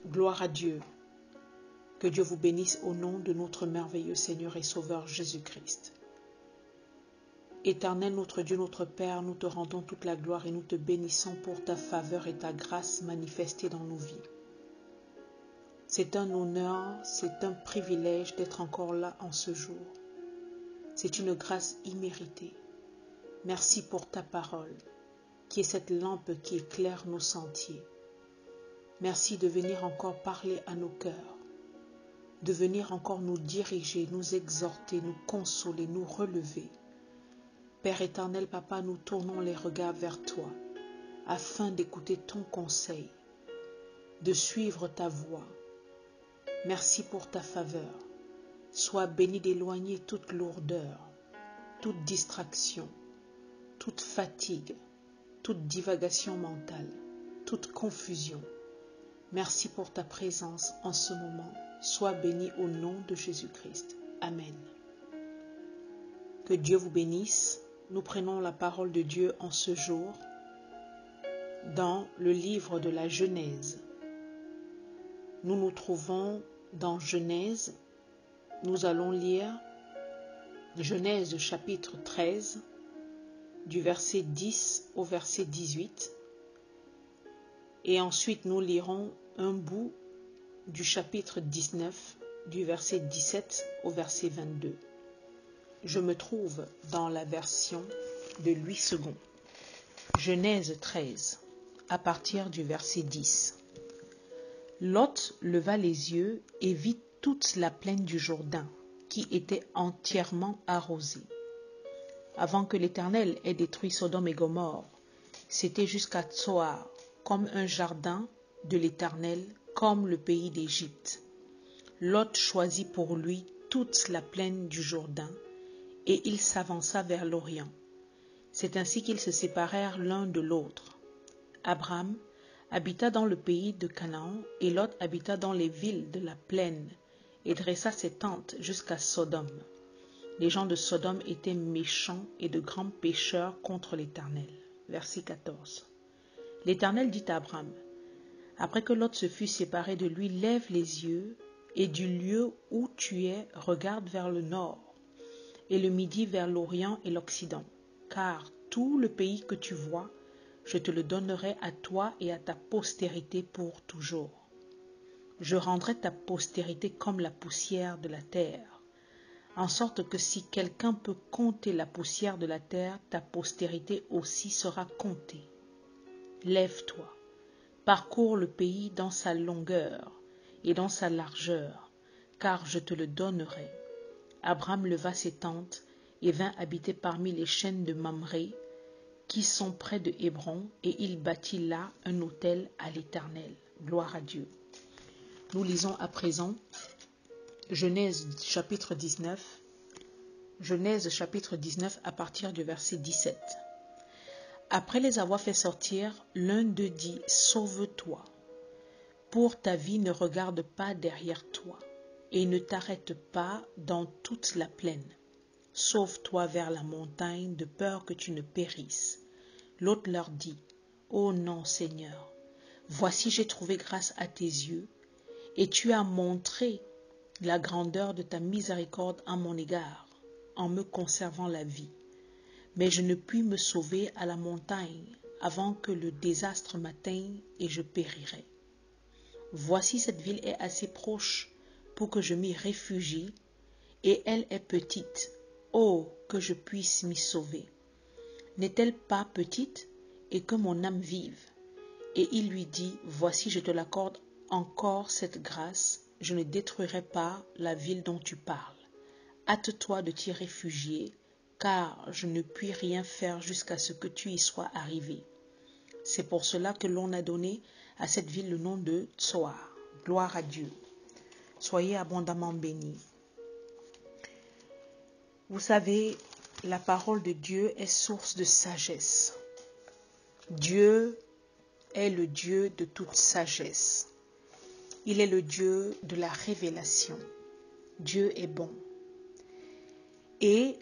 Gloire à Dieu. Que Dieu vous bénisse au nom de notre merveilleux Seigneur et Sauveur Jésus-Christ. Éternel notre Dieu, notre Père, nous te rendons toute la gloire et nous te bénissons pour ta faveur et ta grâce manifestées dans nos vies. C'est un honneur, c'est un privilège d'être encore là en ce jour. C'est une grâce imméritée. Merci pour ta parole, qui est cette lampe qui éclaire nos sentiers. Merci de venir encore parler à nos cœurs, de venir encore nous diriger, nous exhorter, nous consoler, nous relever. Père éternel, Papa, nous tournons les regards vers toi, afin d'écouter ton conseil, de suivre ta voie. Merci pour ta faveur. Sois béni d'éloigner toute lourdeur, toute distraction, toute fatigue, toute divagation mentale, toute confusion. Merci pour ta présence en ce moment. Sois béni au nom de Jésus-Christ. Amen. Que Dieu vous bénisse. Nous prenons la parole de Dieu en ce jour dans le livre de la Genèse. Nous nous trouvons dans Genèse. Nous allons lire Genèse chapitre 13 du verset 10 au verset 18. Et ensuite nous lirons un bout du chapitre 19 du verset 17 au verset 22. Je me trouve dans la version de Louis II. Genèse 13, à partir du verset 10. Lot leva les yeux et vit toute la plaine du Jourdain, qui était entièrement arrosée. Avant que l'Éternel ait détruit Sodome et Gomorrhe, c'était jusqu'à Tsoar, comme un jardin de l'Éternel, comme le pays d'Égypte. Lot choisit pour lui toute la plaine du Jourdain, et il s'avança vers l'Orient. C'est ainsi qu'ils se séparèrent l'un de l'autre. Abram habita dans le pays de Canaan, et Lot habita dans les villes de la plaine, et dressa ses tentes jusqu'à Sodome. Les gens de Sodome étaient méchants et de grands pécheurs contre l'Éternel. Verset 14. L'Éternel dit à Abram, après que Lot se fut séparé de lui, lève les yeux, et du lieu où tu es, regarde vers le nord, et le midi vers l'Orient et l'Occident, car tout le pays que tu vois, je te le donnerai à toi et à ta postérité pour toujours. Je rendrai ta postérité comme la poussière de la terre, en sorte que si quelqu'un peut compter la poussière de la terre, ta postérité aussi sera comptée. Lève-toi, parcours le pays dans sa longueur et dans sa largeur, car je te le donnerai. Abram leva ses tentes et vint habiter parmi les chênes de Mamré, qui sont près de Hébron, et il bâtit là un autel à l'Éternel. Gloire à Dieu. Nous lisons à présent Genèse chapitre 19. Genèse chapitre 19 à partir du verset 17. Après les avoir fait sortir, l'un d'eux dit, « Sauve-toi. Pour ta vie, ne regarde pas derrière toi, et ne t'arrête pas dans toute la plaine. Sauve-toi vers la montagne, de peur que tu ne périsses. » L'autre leur dit, « Ô non, Seigneur, voici j'ai trouvé grâce à tes yeux, et tu as montré la grandeur de ta miséricorde à mon égard, en me conservant la vie. Mais je ne puis me sauver à la montagne avant que le désastre m'atteigne et je périrai. Voici cette ville est assez proche pour que je m'y réfugie, et elle est petite. Oh, que je puisse m'y sauver. N'est-elle pas petite, et que mon âme vive? Et il lui dit, voici je te l'accorde encore cette grâce, je ne détruirai pas la ville dont tu parles. Hâte-toi de t'y réfugier, car je ne puis rien faire jusqu'à ce que tu y sois arrivé. C'est pour cela que l'on a donné à cette ville le nom de Tsoar. Gloire à Dieu. Soyez abondamment bénis. Vous savez, la parole de Dieu est source de sagesse. Dieu est le Dieu de toute sagesse. Il est le Dieu de la révélation. Dieu est bon. Et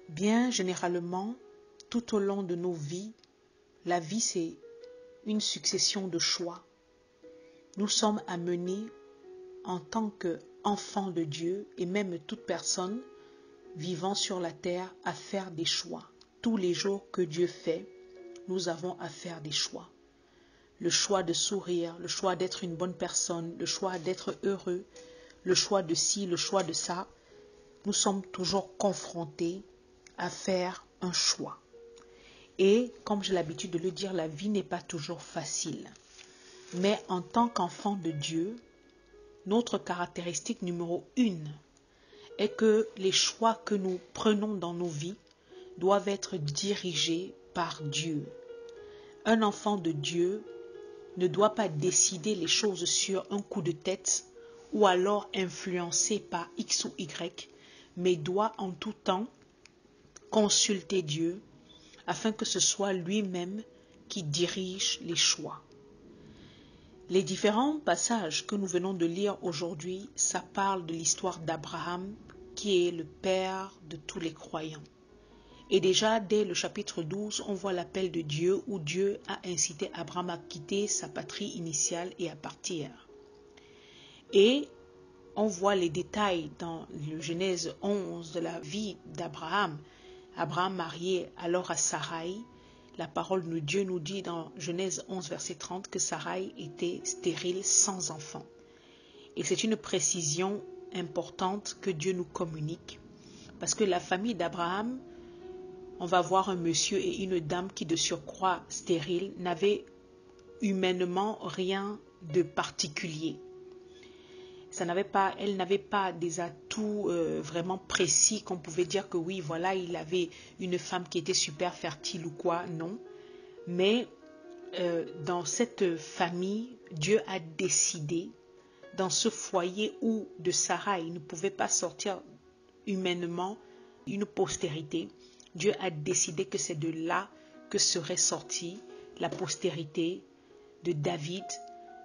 bien généralement, tout au long de nos vies, la vie c'est une succession de choix. nous sommes amenés en tant qu'enfants de Dieu et même toute personne vivant sur la terre à faire des choix. Tous les jours que Dieu fait, nous avons à faire des choix. Le choix de sourire, le choix d'être une bonne personne, le choix d'être heureux, le choix de ci, le choix de ça. Nous sommes toujours confrontés à faire un choix. Et comme j'ai l'habitude de le dire, la vie n'est pas toujours facile. Mais en tant qu'enfant de Dieu, notre caractéristique numéro 1 est que les choix que nous prenons dans nos vies doivent être dirigés par Dieu. Un enfant de Dieu ne doit pas décider les choses sur un coup de tête ou alors influencé par X ou Y, mais doit en tout temps consulter Dieu afin que ce soit lui-même qui dirige les choix. Les différents passages que nous venons de lire aujourd'hui, ça parle de l'histoire d'Abraham qui est le père de tous les croyants. Et déjà, dès le chapitre 12, on voit l'appel de Dieu où Dieu a incité Abraham à quitter sa patrie initiale et à partir. Et on voit les détails dans le Genèse 11 de la vie d'Abraham. Abraham marié alors à Sarai. La parole de Dieu nous dit dans Genèse 11, verset 30 que Sarai était stérile sans enfant. Et c'est une précision importante que Dieu nous communique. Parce que la famille d'Abraham, on va voir un monsieur et une dame qui de surcroît stérile n'avaient humainement rien de particulier. Elle n'avait pas des atouts vraiment précis qu'on pouvait dire que oui, voilà, il avait une femme qui était super fertile ou quoi, non. Mais dans cette famille, Dieu a décidé, dans ce foyer où de Sarah, il ne pouvait pas sortir humainement une postérité, Dieu a décidé que c'est de là que serait sortie la postérité de David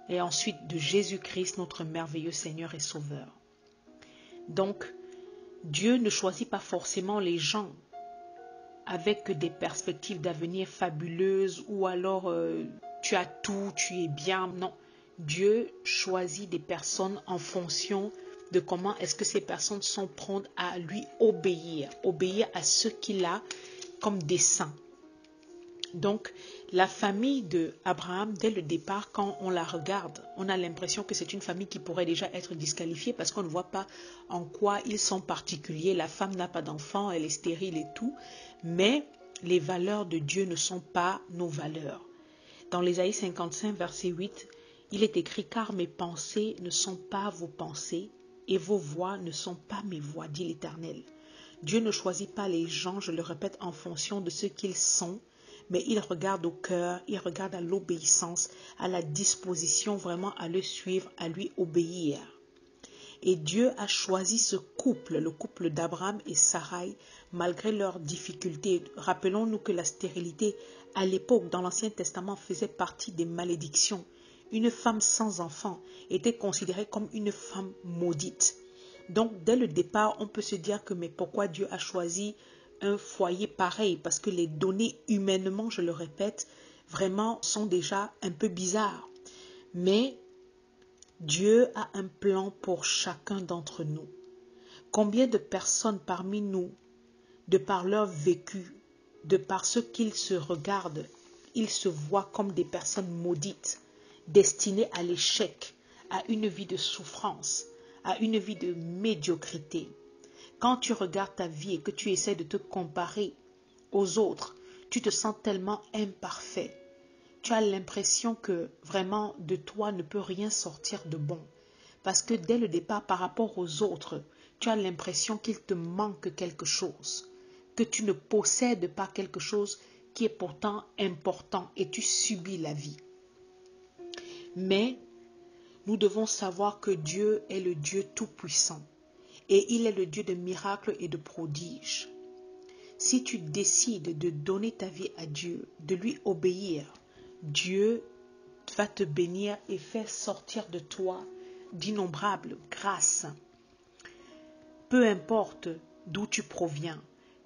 et ensuite de Jésus-Christ, notre merveilleux Seigneur et Sauveur. Donc, Dieu ne choisit pas forcément les gens avec des perspectives d'avenir fabuleuses ou alors tu as tout, tu es bien. Non, Dieu choisit des personnes en fonction de comment est-ce que ces personnes sont prontes à lui obéir à ce qu'il a comme dessein. Donc, la famille d'Abraham, dès le départ, quand on la regarde, on a l'impression que c'est une famille qui pourrait déjà être disqualifiée parce qu'on ne voit pas en quoi ils sont particuliers. La femme n'a pas d'enfant, elle est stérile et tout. Mais les valeurs de Dieu ne sont pas nos valeurs. Dans l'Ésaïe 55, verset 8, il est écrit « Car mes pensées ne sont pas vos pensées et vos voix ne sont pas mes voix, dit l'Éternel. » Dieu ne choisit pas les gens, je le répète, en fonction de ce qu'ils sont, mais il regarde au cœur, il regarde à l'obéissance, à la disposition vraiment à le suivre, à lui obéir. Et Dieu a choisi ce couple, le couple d'Abraham et Sarai, malgré leurs difficultés. Rappelons-nous que la stérilité, à l'époque, dans l'Ancien Testament, faisait partie des malédictions. Une femme sans enfant était considérée comme une femme maudite. Donc, dès le départ, on peut se dire que mais pourquoi Dieu a choisi un foyer pareil? Parce que les données humainement, je le répète, vraiment sont déjà un peu bizarres. Mais Dieu a un plan pour chacun d'entre nous. Combien de personnes parmi nous, de par leur vécu, de par ce qu'ils se regardent, ils se voient comme des personnes maudites, destinées à l'échec, à une vie de souffrance, à une vie de médiocrité. Quand tu regardes ta vie et que tu essaies de te comparer aux autres, tu te sens tellement imparfait. Tu as l'impression que vraiment de toi ne peut rien sortir de bon. Parce que dès le départ, par rapport aux autres, tu as l'impression qu'il te manque quelque chose. Que tu ne possèdes pas quelque chose qui est pourtant important et tu subis la vie. Mais nous devons savoir que Dieu est le Dieu tout-puissant. Et il est le Dieu de miracles et de prodiges. Si tu décides de donner ta vie à Dieu, de lui obéir, Dieu va te bénir et faire sortir de toi d'innombrables grâces. Peu importe d'où tu proviens,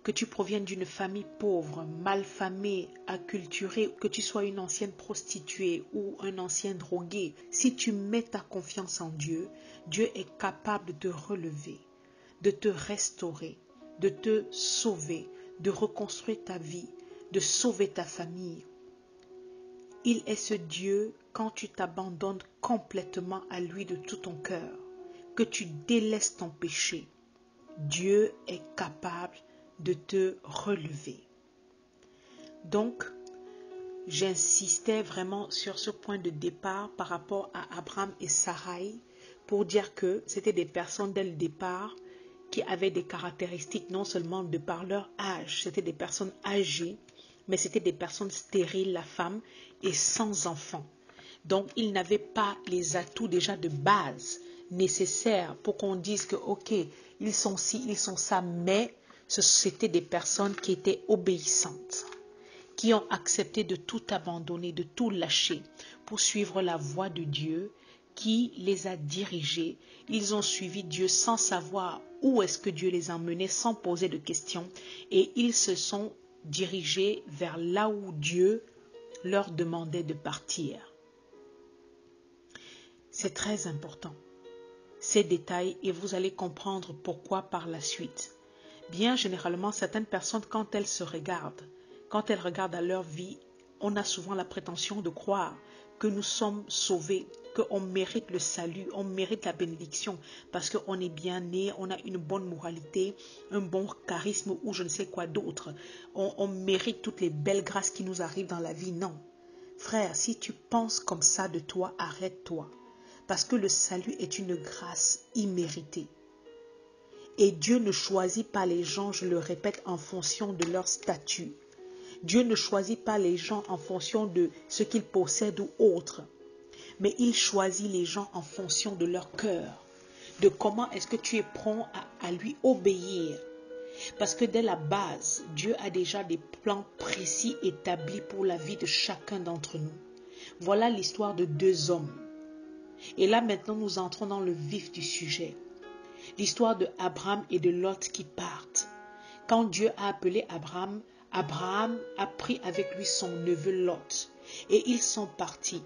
que tu proviennes d'une famille pauvre, malfamée, acculturée, que tu sois une ancienne prostituée ou un ancien drogué, si tu mets ta confiance en Dieu, Dieu est capable de te relever, de te restaurer, de te sauver, de reconstruire ta vie, de sauver ta famille. Il est ce Dieu quand tu t'abandonnes complètement à lui de tout ton cœur, que tu délaisses ton péché. Dieu est capable de te relever. Donc, j'insistais vraiment sur ce point de départ par rapport à Abraham et Sarai pour dire que c'était des personnes dès le départ qui avaient des caractéristiques non seulement de par leur âge, c'était des personnes âgées, mais c'était des personnes stériles, la femme, et sans enfants. Donc, ils n'avaient pas les atouts déjà de base nécessaires pour qu'on dise que, ok, ils sont ci, ils sont ça, mais c'était des personnes qui étaient obéissantes, qui ont accepté de tout abandonner, de tout lâcher pour suivre la voie de Dieu qui les a dirigés. Ils ont suivi Dieu sans savoir où est-ce que Dieu les emmenait, sans poser de questions, et ils se sont dirigés vers là où Dieu leur demandait de partir. C'est très important, ces détails, et vous allez comprendre pourquoi par la suite. Bien généralement, certaines personnes, quand elles regardent à leur vie, on a souvent la prétention de croire que nous sommes sauvés, qu'on mérite le salut, on mérite la bénédiction, parce qu'on est bien né, on a une bonne moralité, un bon charisme ou je ne sais quoi d'autre. On mérite toutes les belles grâces qui nous arrivent dans la vie. Non. Frère, si tu penses comme ça de toi, arrête-toi. Parce que le salut est une grâce imméritée. Et Dieu ne choisit pas les gens, je le répète, en fonction de leur statut. Dieu ne choisit pas les gens en fonction de ce qu'ils possèdent ou autre. Mais il choisit les gens en fonction de leur cœur. De comment est-ce que tu es prompt à lui obéir. Parce que dès la base, Dieu a déjà des plans précis établis pour la vie de chacun d'entre nous. Voilà l'histoire de deux hommes. Et là maintenant nous entrons dans le vif du sujet. L'histoire de Abraham et de Lot qui partent. Quand Dieu a appelé Abraham, Abraham a pris avec lui son neveu Lot. Et ils sont partis.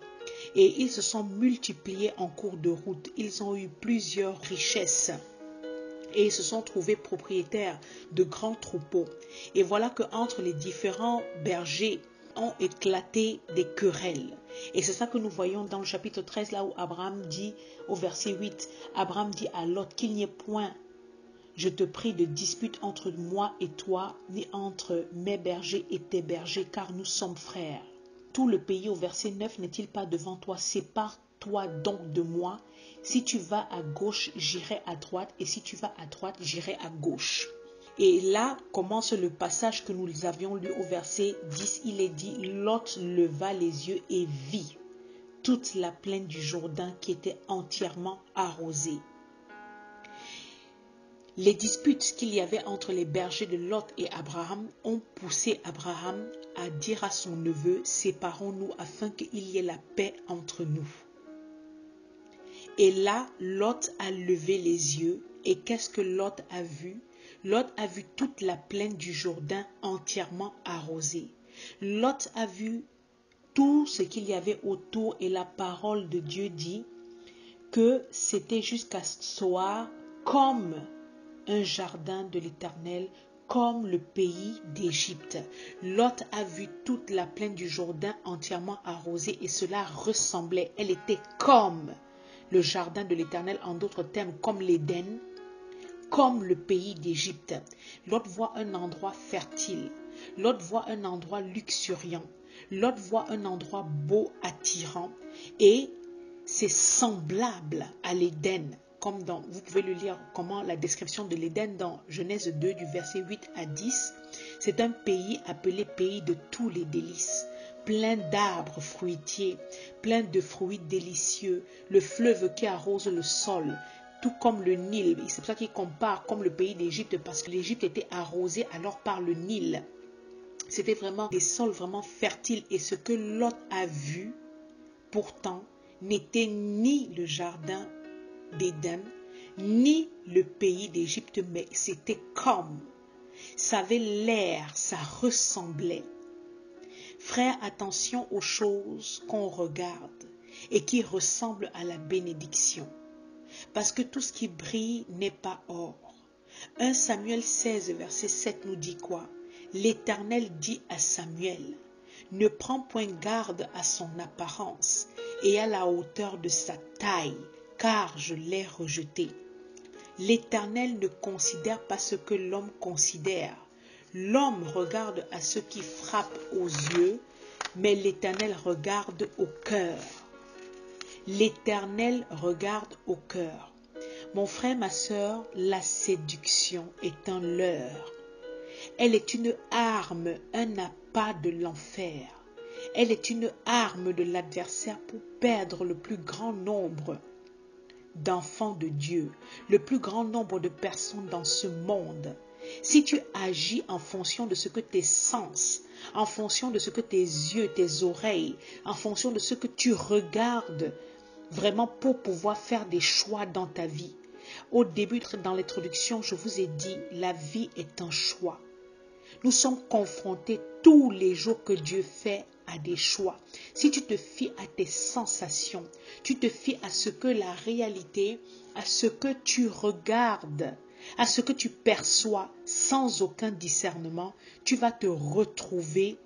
Et ils se sont multipliés en cours de route. Ils ont eu plusieurs richesses. Et ils se sont trouvés propriétaires de grands troupeaux. Et voilà qu'entre les différents bergers ont éclaté des querelles. Et c'est ça que nous voyons dans le chapitre 13, là où Abraham dit, au verset 8, Abraham dit à Lot qu'il n'y ait point, je te prie, de dispute entre moi et toi, ni entre mes bergers et tes bergers, car nous sommes frères. Tout le pays, au verset 9, n'est-il pas devant toi? Sépare-toi donc de moi. Si tu vas à gauche, j'irai à droite, et si tu vas à droite, j'irai à gauche. Et là commence le passage que nous avions lu au verset 10. Il est dit, Lot leva les yeux et vit toute la plaine du Jourdain qui était entièrement arrosée. Les disputes qu'il y avait entre les bergers de Lot et Abraham ont poussé Abraham à dire à son neveu, séparons-nous afin qu'il y ait la paix entre nous. Et là, Lot a levé les yeux, et qu'est-ce que Lot a vu? Lot a vu toute la plaine du Jourdain entièrement arrosée. Lot a vu tout ce qu'il y avait autour, et la parole de Dieu dit que c'était jusqu'à Soar comme un jardin de l'Éternel, comme le pays d'Égypte. Lot a vu toute la plaine du Jourdain entièrement arrosée, et cela ressemblait, elle était comme le jardin de l'Éternel, en d'autres termes, comme l'Éden, comme le pays d'Égypte. Lot voit un endroit fertile. Lot voit un endroit luxuriant. Lot voit un endroit beau, attirant. Et c'est semblable à l'Éden. Comme vous pouvez le lire, comment la description de l'Éden dans Genèse 2 du verset 8 à 10. C'est un pays appelé pays de tous les délices. Plein d'arbres fruitiers, plein de fruits délicieux. Le fleuve qui arrose le sol. Tout comme le Nil. C'est pour ça qu'il compare comme le pays d'Égypte, parce que l'Égypte était arrosée alors par le Nil. C'était vraiment des sols vraiment fertiles. Et ce que Lot a vu, pourtant, n'était ni le jardin d'Éden, ni le pays d'Égypte, mais c'était comme. Ça avait l'air, ça ressemblait. Frère, attention aux choses qu'on regarde et qui ressemblent à la bénédiction. Parce que tout ce qui brille n'est pas or. 1 Samuel 16, verset 7 nous dit quoi? L'Éternel dit à Samuel, ne prends point garde à son apparence et à la hauteur de sa taille, car je l'ai rejeté. L'Éternel ne considère pas ce que l'homme considère. L'homme regarde à ce qui frappe aux yeux, mais l'Éternel regarde au cœur. L'Éternel regarde au cœur. Mon frère, ma sœur, la séduction est un leurre. Elle est une arme, un appât de l'enfer. Elle est une arme de l'adversaire pour perdre le plus grand nombre d'enfants de Dieu, le plus grand nombre de personnes dans ce monde. Si tu agis en fonction de ce que tes sens, en fonction de ce que tes yeux, tes oreilles, en fonction de ce que tu regardes, vraiment pour pouvoir faire des choix dans ta vie. Au début, dans l'introduction, je vous ai dit, la vie est un choix. Nous sommes confrontés tous les jours que Dieu fait à des choix. Si tu te fies à tes sensations, tu te fies à ce que la réalité, à ce que tu regardes, à ce que tu perçois sans aucun discernement, tu vas te retrouver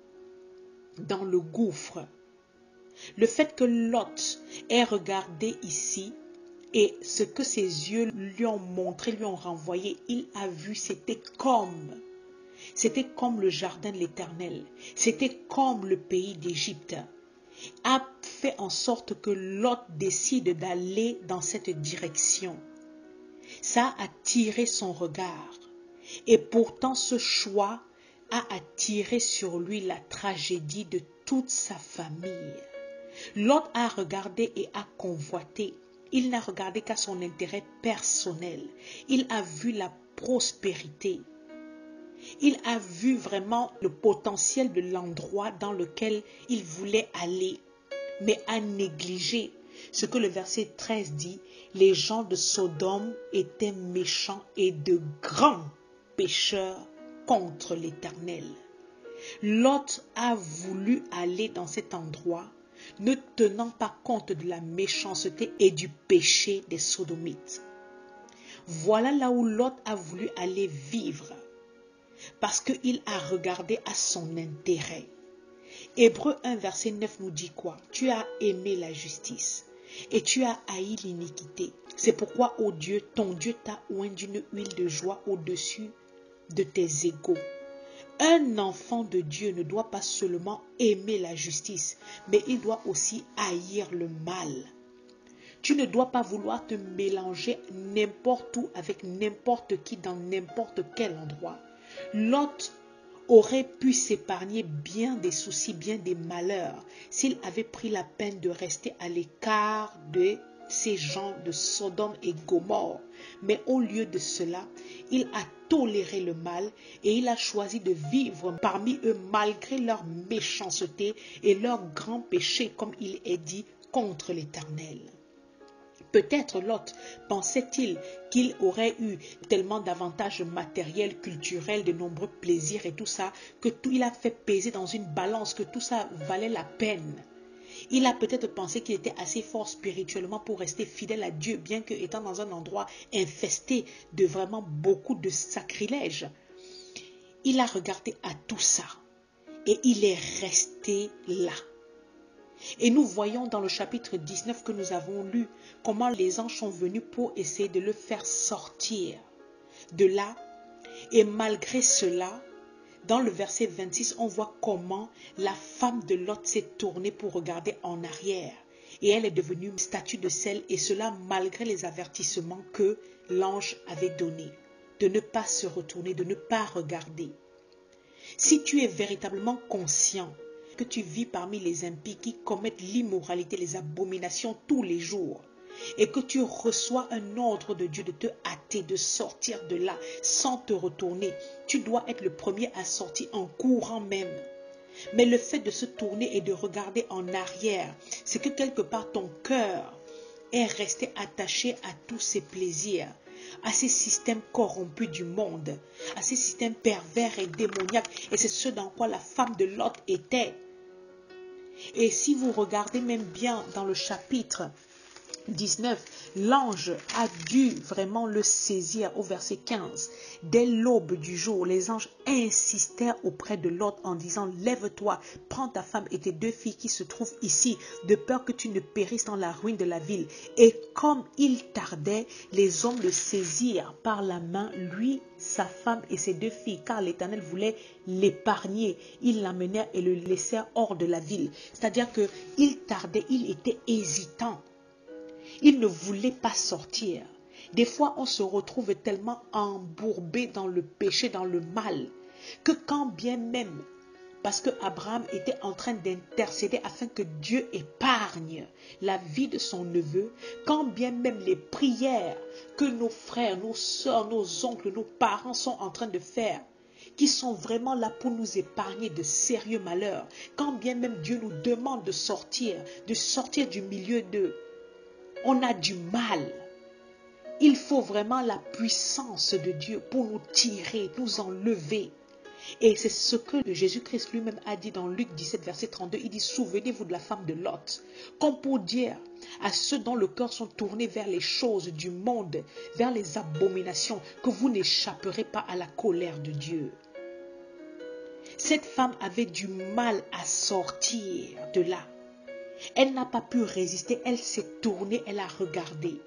dans le gouffre. Le fait que Lot ait regardé ici et ce que ses yeux lui ont montré, lui ont renvoyé, il a vu, c'était comme le jardin de l'Éternel, c'était comme le pays d'Égypte, a fait en sorte que Lot décide d'aller dans cette direction. Ça a attiré son regard et pourtant ce choix a attiré sur lui la tragédie de toute sa famille. Lot a regardé et a convoité. Il n'a regardé qu'à son intérêt personnel. Il a vu la prospérité. Il a vu vraiment le potentiel de l'endroit dans lequel il voulait aller, mais a négligé ce que le verset 13 dit. Les gens de Sodome étaient méchants et de grands pécheurs contre l'Éternel. Lot a voulu aller dans cet endroit, ne tenant pas compte de la méchanceté et du péché des Sodomites. Voilà là où Lot a voulu aller vivre, parce qu'il a regardé à son intérêt. Hébreux 1, verset 9 nous dit quoi? Tu as aimé la justice et tu as haï l'iniquité. C'est pourquoi, ô Dieu, ton Dieu t'a oint d'une huile de joie au-dessus de tes égaux. Un enfant de Dieu ne doit pas seulement aimer la justice, mais il doit aussi haïr le mal. Tu ne dois pas vouloir te mélanger n'importe où avec n'importe qui dans n'importe quel endroit. Lot aurait pu s'épargner bien des soucis, bien des malheurs, s'il avait pris la peine de rester à l'écart de ces gens de Sodome et Gomorrhe. Mais au lieu de cela, il a toléré le mal et il a choisi de vivre parmi eux malgré leur méchanceté et leur grand péché, comme il est dit, contre l'Éternel. Peut-être Lot pensait-il qu'il aurait eu tellement d'avantages matériels, culturels, de nombreux plaisirs et tout ça, que tout il a fait peser dans une balance, que tout ça valait la peine. Il a peut-être pensé qu'il était assez fort spirituellement pour rester fidèle à Dieu, bien que étant dans un endroit infesté de vraiment beaucoup de sacrilèges. Il a regardé à tout ça et il est resté là. Et nous voyons dans le chapitre 19 que nous avons lu comment les anges sont venus pour essayer de le faire sortir de là. Et malgré cela, dans le verset 26, on voit comment la femme de Lot s'est tournée pour regarder en arrière. Et elle est devenue une statue de sel, et cela malgré les avertissements que l'ange avait donnés, de ne pas se retourner, de ne pas regarder. Si tu es véritablement conscient que tu vis parmi les impies qui commettent l'immoralité, les abominations tous les jours, et que tu reçois un ordre de Dieu de te hâter, de sortir de là sans te retourner, tu dois être le premier à sortir en courant même. Mais le fait de se tourner et de regarder en arrière, c'est que quelque part ton cœur est resté attaché à tous ces plaisirs, à ces systèmes corrompus du monde, à ces systèmes pervers et démoniaques. Et c'est ce dans quoi la femme de Lot était. Et si vous regardez même bien dans le chapitre 19, l'ange a dû vraiment le saisir au verset 15. Dès l'aube du jour, les anges insistèrent auprès de Lot en disant: lève-toi, prends ta femme et tes 2 filles qui se trouvent ici, de peur que tu ne périsses dans la ruine de la ville. Et comme il tardait, les hommes le saisirent par la main, lui, sa femme et ses 2 filles, car l'Éternel voulait l'épargner. Ils l'amenèrent et le laissèrent hors de la ville. C'est-à-dire qu'il tardait, il était hésitant. Il ne voulait pas sortir. Des fois, on se retrouve tellement embourbé dans le péché, dans le mal, que quand bien même, parce que Abraham était en train d'intercéder afin que Dieu épargne la vie de son neveu, quand bien même les prières que nos frères, nos sœurs, nos oncles, nos parents sont en train de faire, qui sont vraiment là pour nous épargner de sérieux malheurs, quand bien même Dieu nous demande de sortir du milieu d'eux, on a du mal. Il faut vraiment la puissance de Dieu pour nous tirer, nous enlever. Et c'est ce que Jésus-Christ lui-même a dit dans Luc 17, verset 32. Il dit: souvenez-vous de la femme de Lot. Comme pour dire à ceux dont le cœur sont tournés vers les choses du monde, vers les abominations, que vous n'échapperez pas à la colère de Dieu. Cette femme avait du mal à sortir de là. Elle n'a pas pu résister, elle s'est tournée, elle a regardé,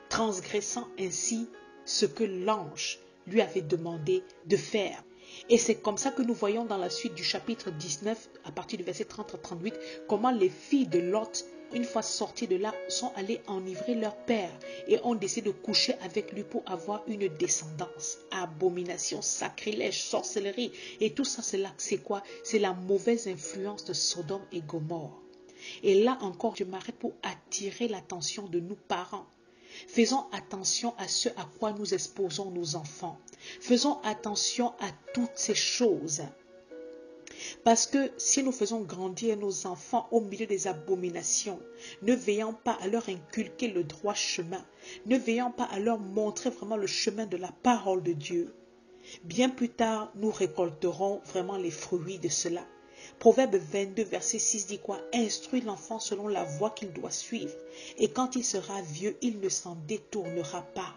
transgressant ainsi ce que l'ange lui avait demandé de faire. Et c'est comme ça que nous voyons dans la suite du chapitre 19, à partir du verset 30 à 38, comment les filles de Lot, une fois sorties de là, sont allées enivrer leur père et ont décidé de coucher avec lui pour avoir une descendance. Abomination, sacrilège, sorcellerie. Et tout ça, c'est quoi? C'est la mauvaise influence de Sodome et Gomorrhe. Et là encore, je m'arrête pour attirer l'attention de nous parents. Faisons attention à ce à quoi nous exposons nos enfants. Faisons attention à toutes ces choses. Parce que si nous faisons grandir nos enfants au milieu des abominations, ne veillant pas à leur inculquer le droit chemin, ne veillant pas à leur montrer vraiment le chemin de la parole de Dieu, bien plus tard, nous récolterons vraiment les fruits de cela. Proverbe 22, verset 6 dit quoi? Instruis l'enfant selon la voie qu'il doit suivre, et quand il sera vieux, il ne s'en détournera pas.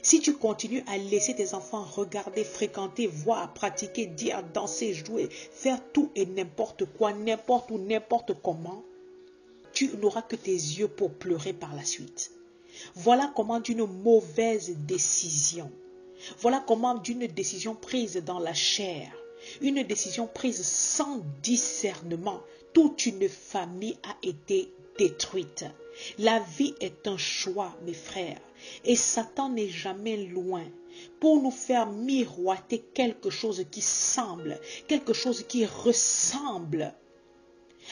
Si tu continues à laisser tes enfants regarder, fréquenter, voir, pratiquer, dire, danser, jouer, faire tout et n'importe quoi, n'importe où, n'importe comment, tu n'auras que tes yeux pour pleurer par la suite. Voilà comment d'une mauvaise décision, voilà comment d'une décision prise dans la chair, une décision prise sans discernement, toute une famille a été détruite. La vie est un choix, mes frères, et Satan n'est jamais loin pour nous faire miroiter quelque chose qui semble, quelque chose qui ressemble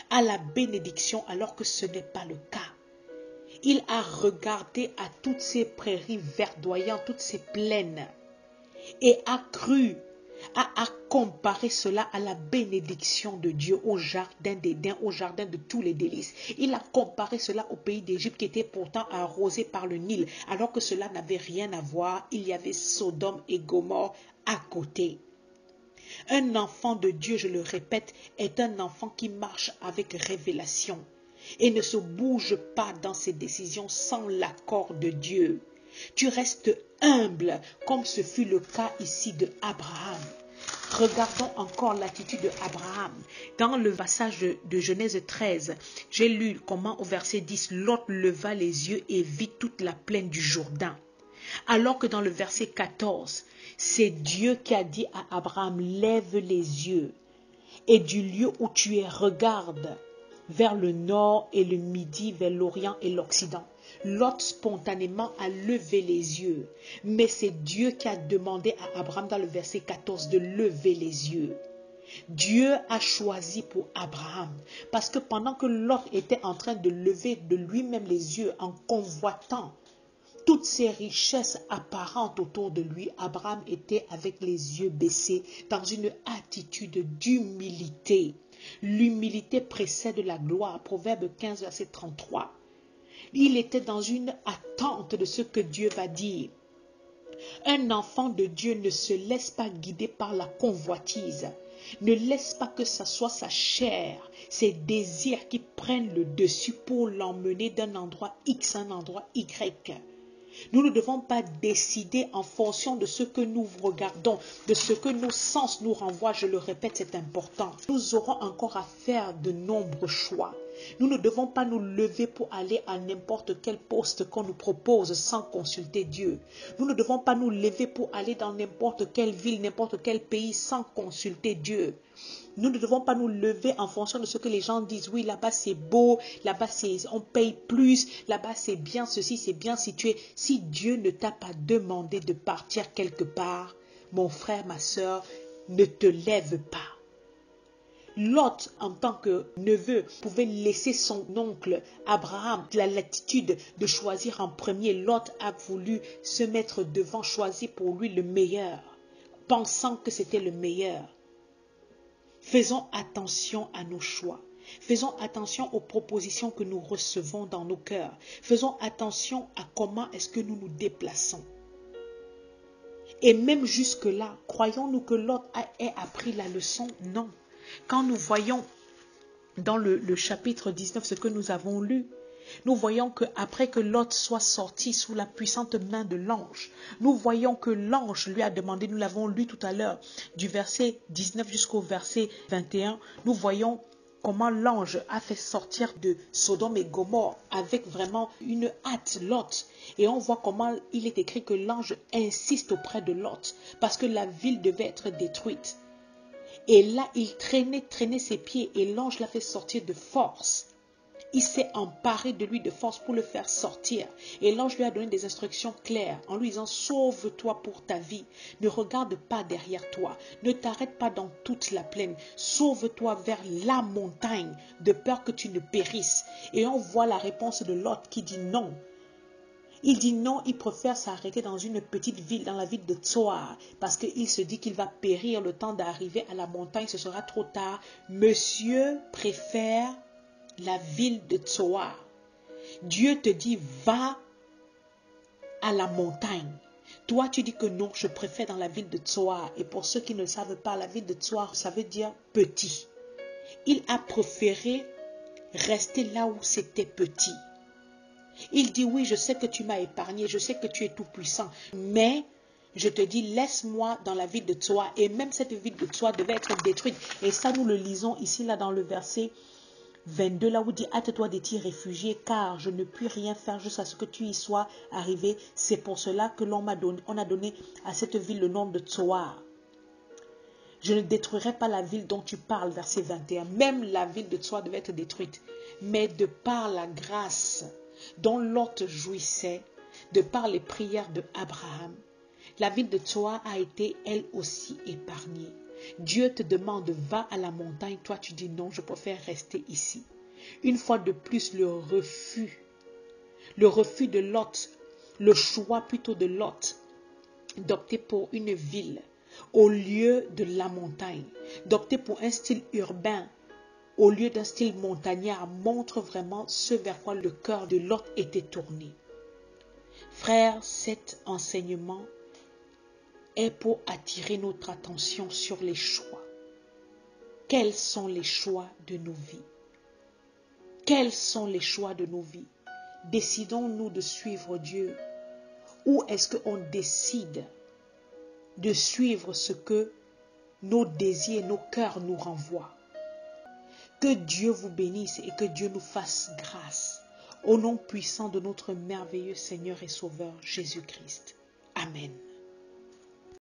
à la bénédiction alors que ce n'est pas le cas. Il a regardé à toutes ces prairies verdoyantes, toutes ces plaines, et a cru, a comparé cela à la bénédiction de Dieu, au jardin d'Éden, au jardin de tous les délices. Il a comparé cela au pays d'Égypte qui était pourtant arrosé par le Nil, alors que cela n'avait rien à voir. Il y avait Sodome et Gomorrhe à côté. Un enfant de Dieu, je le répète, est un enfant qui marche avec révélation et ne se bouge pas dans ses décisions sans l'accord de Dieu. Tu restes humble comme ce fut le cas ici de Abraham. Regardons encore l'attitude de Abraham. Dans le passage de Genèse 13, j'ai lu comment au verset 10, Lot leva les yeux et vit toute la plaine du Jourdain. Alors que dans le verset 14, c'est Dieu qui a dit à Abraham, lève les yeux et du lieu où tu es, regarde vers le nord et le midi, vers l'orient et l'occident. Lot spontanément a levé les yeux, mais c'est Dieu qui a demandé à Abraham dans le verset 14 de lever les yeux. Dieu a choisi pour Abraham, parce que pendant que Lot était en train de lever de lui-même les yeux en convoitant toutes ces richesses apparentes autour de lui, Abraham était avec les yeux baissés dans une attitude d'humilité. L'humilité précède la gloire. Proverbe 15, verset 33. Il était dans une attente de ce que Dieu va dire. Un enfant de Dieu ne se laisse pas guider par la convoitise. Ne laisse pas que ce soit sa chair, ses désirs qui prennent le dessus pour l'emmener d'un endroit X à un endroit Y. Nous ne devons pas décider en fonction de ce que nous regardons, de ce que nos sens nous renvoient. Je le répète, c'est important. Nous aurons encore à faire de nombreux choix. Nous ne devons pas nous lever pour aller à n'importe quel poste qu'on nous propose sans consulter Dieu. Nous ne devons pas nous lever pour aller dans n'importe quelle ville, n'importe quel pays sans consulter Dieu. Nous ne devons pas nous lever en fonction de ce que les gens disent. Oui, là-bas c'est beau, là-bas on paye plus, là-bas c'est bien ceci, c'est bien situé. Si Dieu ne t'a pas demandé de partir quelque part, mon frère, ma soeur, ne te lève pas. Lot, en tant que neveu, pouvait laisser son oncle Abraham la latitude de choisir en premier. Lot a voulu se mettre devant, choisir pour lui le meilleur, pensant que c'était le meilleur. Faisons attention à nos choix. Faisons attention aux propositions que nous recevons dans nos cœurs. Faisons attention à comment est-ce que nous nous déplaçons. Et même jusque-là, croyons-nous que Lot ait appris la leçon? Non. Quand nous voyons dans le chapitre 19 ce que nous avons lu, nous voyons qu'après que Lot soit sorti sous la puissante main de l'ange, nous voyons que l'ange lui a demandé, nous l'avons lu tout à l'heure, du verset 19 jusqu'au verset 21, nous voyons comment l'ange a fait sortir de Sodome et Gomorrhe avec vraiment une hâte Lot. Et on voit comment il est écrit que l'ange insiste auprès de Lot parce que la ville devait être détruite. Et là, il traînait ses pieds et l'ange l'a fait sortir de force. Il s'est emparé de lui de force pour le faire sortir. Et l'ange lui a donné des instructions claires en lui disant: sauve-toi pour ta vie. Ne regarde pas derrière toi. Ne t'arrête pas dans toute la plaine. Sauve-toi vers la montagne de peur que tu ne périsses. Et on voit la réponse de Lot qui dit non. Il dit non, il préfère s'arrêter dans une petite ville, dans la ville de Tsoar, parce qu'il se dit qu'il va périr le temps d'arriver à la montagne, ce sera trop tard. Monsieur préfère la ville de Tsoar. Dieu te dit, va à la montagne. Toi, tu dis que non, je préfère dans la ville de Tsoar. Et pour ceux qui ne le savent pas, la ville de Tsoar, ça veut dire petit. Il a préféré rester là où c'était petit. Il dit, oui, je sais que tu m'as épargné, je sais que tu es tout puissant, mais je te dis, laisse-moi dans la ville de Tsoar. Et même cette ville de Tsoar devait être détruite. Et ça, nous le lisons ici, là, dans le verset 22, là où dit, hâte-toi de t'y réfugier, car je ne puis rien faire jusqu'à ce que tu y sois arrivé. C'est pour cela que on a donné à cette ville le nom de Tsoar. Je ne détruirai pas la ville dont tu parles, verset 21. Même la ville de Tsoar devait être détruite. Mais de par la grâce dont Lot jouissait, de par les prières de Abraham, la ville de Tsoar a été elle aussi épargnée. Dieu te demande, va à la montagne, toi tu dis non, je préfère rester ici. Une fois de plus, le refus de Lot, le choix plutôt de Lot, d'opter pour une ville au lieu de la montagne, d'opter pour un style urbain au lieu d'un style montagnard, montre vraiment ce vers quoi le cœur de Lot était tourné. Frères, cet enseignement est pour attirer notre attention sur les choix. Quels sont les choix de nos vies? Quels sont les choix de nos vies? Décidons-nous de suivre Dieu? Ou est-ce qu'on décide de suivre ce que nos désirs, nos cœurs nous renvoient? Que Dieu vous bénisse et que Dieu nous fasse grâce. Au nom puissant de notre merveilleux Seigneur et Sauveur Jésus-Christ. Amen.